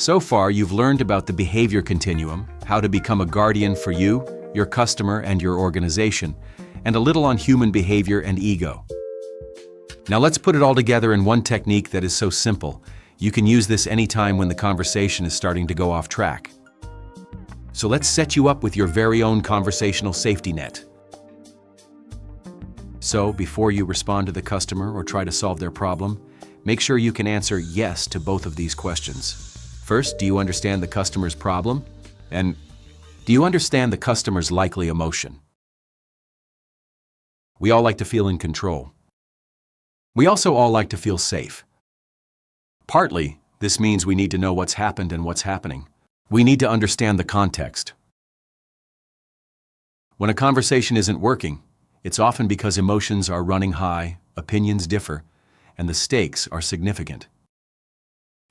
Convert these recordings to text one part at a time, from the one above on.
So far, you've learned about the behavior continuum, how to become a guardian for you, your customer, and your organization, and a little on human behavior and ego. Now let's put it all together in one technique that is so simple. You can use this anytime when the conversation is starting to go off track. So let's set you up with your very own conversational safety net. So, before you respond to the customer or try to solve their problem, make sure you can answer yes to both of these questions. First, do you understand the customer's problem? And do you understand the customer's likely emotion? We all like to feel in control. We also all like to feel safe. Partly, this means we need to know what's happened and what's happening. We need to understand the context. When a conversation isn't working, it's often because emotions are running high, opinions differ, and the stakes are significant.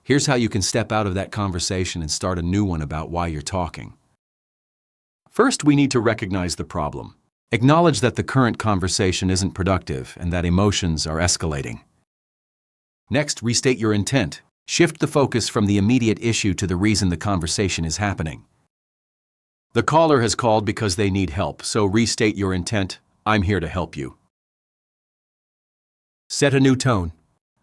Here's how you can step out of that conversation and start a new one about why you're talking. First, we need to recognize the problem. Acknowledge that the current conversation isn't productive and that emotions are escalating. Next, restate your intent. Shift the focus from the immediate issue to the reason the conversation is happening. The caller has called because they need help, so restate your intent. I'm here to help you. Set a new tone.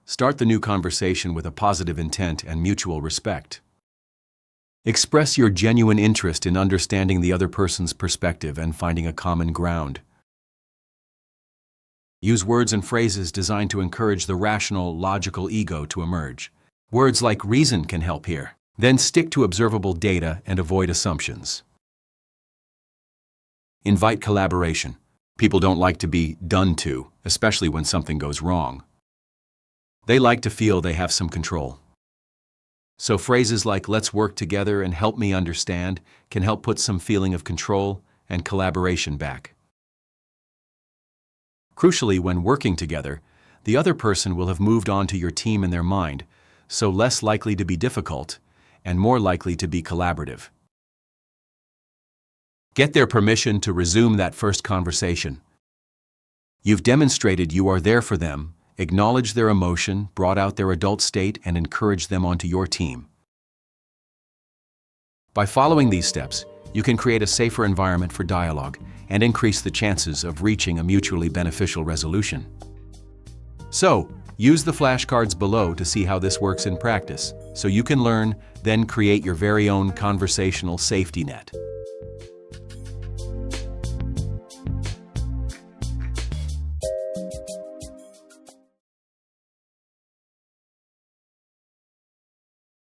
Start the new conversation with a positive intent and mutual respect. Express your genuine interest in understanding the other person's perspective and finding a common ground. Use words and phrases designed to encourage the rational, logical ego to emerge. Words like reason can help here. Then stick to observable data and avoid assumptions. Invite collaboration. People don't like to be done to, especially when something goes wrong. They like to feel they have some control. So phrases like "let's work together and help me understand" can help put some feeling of control and collaboration back. Crucially, when working together, the other person will have moved on to your team in their mind, so less likely to be difficult and more likely to be collaborative. Get their permission to resume that first conversation. You've demonstrated you are there for them, acknowledged their emotion, brought out their adult state, and encouraged them onto your team. By following these steps, you can create a safer environment for dialogue and increase the chances of reaching a mutually beneficial resolution. So, use the flashcards below to see how this works in practice, so you can learn, then create your very own conversational safety net.